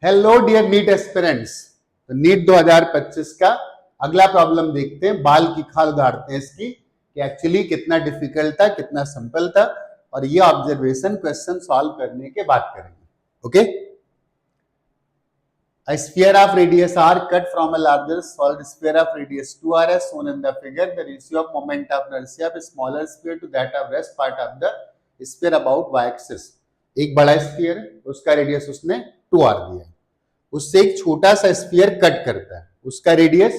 Hello dear NEET aspirants. तो NEET 2025 का अगला प्रॉब्लम देखते हैं, बाल की खाल उतारते हैं इसकी कि एक्चुअली कितना डिफिकल्ट था, कितना सिंपल था, और ये ऑब्जर्वेशन क्वेश्चन सॉल्व करने के बाद करेंगे। Okay, A sphere of radius r cut from a larger solid sphere of radius 2r as shown in the figure. The ratio of moment of inertia of a smaller sphere to that of rest part of the sphere about y-axis. एक बड़ा sphere है, उसका radius उसने 2r दिया है, उससे एक छोटा सा स्फीयर कट करता है, उसका रेडियस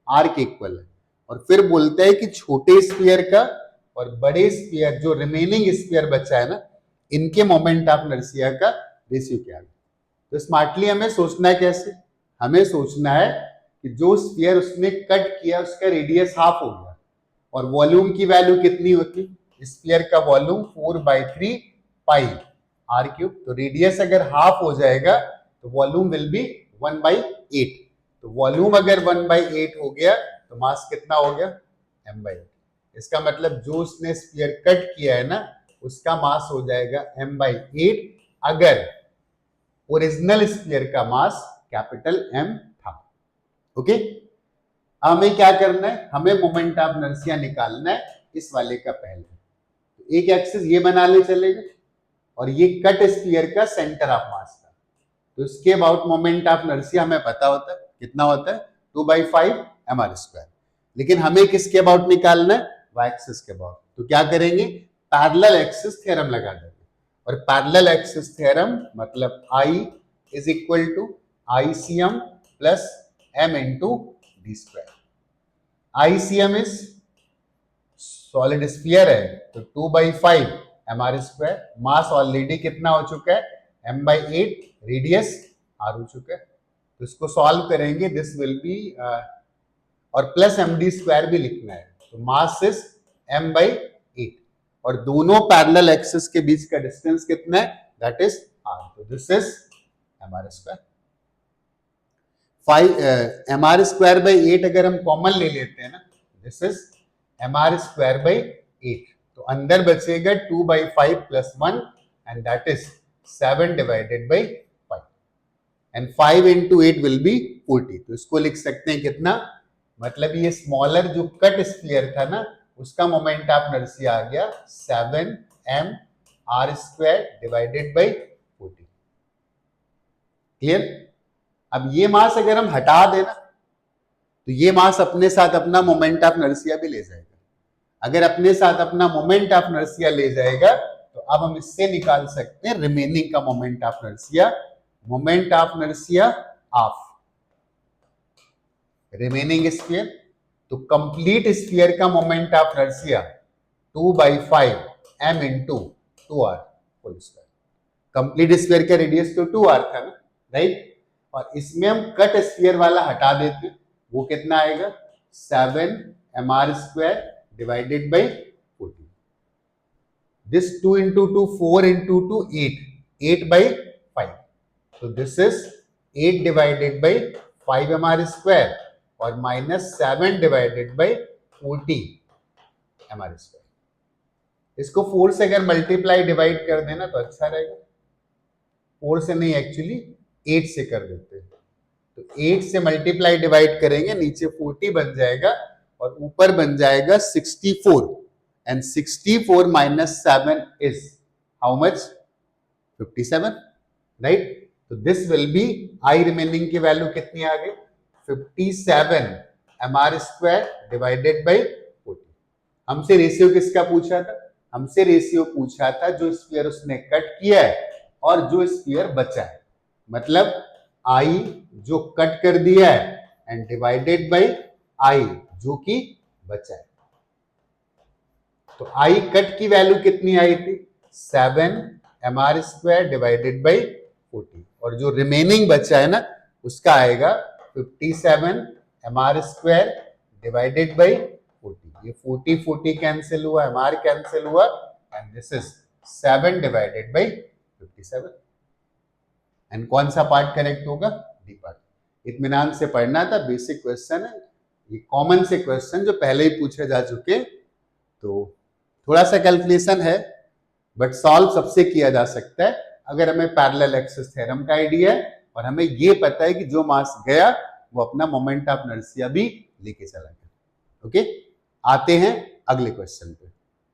r के इक्वल है, और फिर बोलता है कि छोटे स्फीयर का और बड़े स्फीयर जो रिमेनिंग स्फीयर बचा है ना, इनके मोमेंट ऑफ इनर्शिया का रेशियो क्या है। तो स्मार्टली हमें सोचना है कैसे, हमें सोचना है कि जो स्फीयर उसने कट किया उसका रेडियस हाफ हो गया, और वॉल्यूम की वैल्यू कितनी होती, स्फीयर का वॉल्यूम 4/3 पाई आर क्यूब। तो रेडियस अगर हाफ हो जाएगा तो वॉल्यूम विल बी 1/8। तो वॉल्यूम अगर 1/8 हो गया तो मास कितना हो गया, m/8। इसका मतलब जो उसने स्फीयर कट किया है ना, उसका मास हो जाएगा m/8 अगर ओरिजिनल स्फीयर का मास कैपिटल M था। ओके, हमें क्या करना है, हमें मोमेंट ऑफ इनर्शिया निकालना है इस वाले का पहले। तो एक एक्सिस ये बना ले चलेगा, और ये कट स्फीयर का सेंटर ऑफ मास था, तो इसके अबाउट मोमेंट ऑफ इनर्शिया हमें पता होता है, कितना होता है 2/5 mr²। लेकिन हमें किसके अबाउट निकालना है, y एक्सिस के अबाउट। तो क्या करेंगे, पैरेलल एक्सिस थ्योरम लगा देंगे, और पैरेलल एक्सिस थ्योरम मतलब I is equal to ICM plus m into d²। ICM is solid sphere है, तो 2/5 mr², मास ऑलरेडी कितना हो चुका है m/8, रेडियस r हो चुका है। तो इसको सॉल्व करेंगे, दिस विल बी और प्लस md² भी लिखना है, तो मास इज m/8, और दोनों पैरेलल एक्सिस के बीच का डिस्टेंस कितना है, दैट इज r। तो दिस इज mr²। mr²/8 अगर हम कॉमन ले लेते हैं ना, दिस इज mr²/8। तो अंदर बचेगा 2/5 plus 1 and that is 7/5, and 5 into 8 will be 40। तो इसको लिख सकते हैं कितना, मतलब ये स्मॉलर जो कट स्फीयर था ना, उसका मोमेंट ऑफ इनर्शिया आ गया 7mr²/40। क्लियर। अब ये मास अगर हम हटा देना तो ये मास अपने साथ अपना मोमेंट ऑफ इनर्शिया भी ले जाएगा। अगर अपने साथ अपना मोमेंट ऑफ इनर्शिया ले जाएगा तो अब हम इससे निकाल सकते हैं रिमेनिंग का moment of inertia. Moment of inertia of remaining sphere, तो कंप्लीट स्फीयर का moment of inertia 2/5 m into 2r whole square. Complete sphere का रेडियस तो 2r था ना, राइट। और इसमें हम कट स्फीयर वाला हटा देते, वो कितना आएगा 7mr²/40। This 2 into 2 4 into 2 8, 8/5। तो दिस इज 8/5 mr² और माइनस 7/40 mr²। इसको 4 से अगर मल्टीप्लाई डिवाइड कर देना तो अच्छा रहेगा। 4 से नहीं, एक्चुअली 8 से कर देते हैं। तो 8 से मल्टीप्लाई डिवाइड करेंगे, नीचे 40 बन जाएगा और ऊपर बन जाएगा 64, and 64 minus 7 is how much, 57, right. तो this will be I remaining की वैल्यू कितनी आ गई, 57 mr²/40। हमसे रेशियो किसका पूछा था, हमसे रेशियो पूछा था जो स्फीयर उसने कट किया है और जो स्फीयर बचा है, मतलब I जो कट कर दिया है एंड डिवाइडेड बाई I जो कि बचा है। तो I कट की वैल्यू कितनी आई थी, 7mr²/40, और जो रिमेनिंग बचा है ना उसका आएगा 57 mr²/40। ये 40 कैंसिल हुआ, mr कैंसिल हुआ, एंड दिस इज 7/57। एंड कौन सा पार्ट करेक्ट होगा, डी पार्ट। इत्मीनान से पढ़ना था, बेसिक क्वेश्चन है, ये कॉमन से क्वेश्चन जो पहले ही पूछे जा चुके, तो थोड़ा सा कैलकुलेशन है बट सॉल्व सबसे किया जा सकता है अगर हमें पैरेलल एक्सिस थ्योरम का आइडिया है और हमें ये पता है कि जो मास गया वो अपना मोमेंट ऑफ इनर्शिया भी लेके चला गया। ओके, आते हैं अगले क्वेश्चन पे।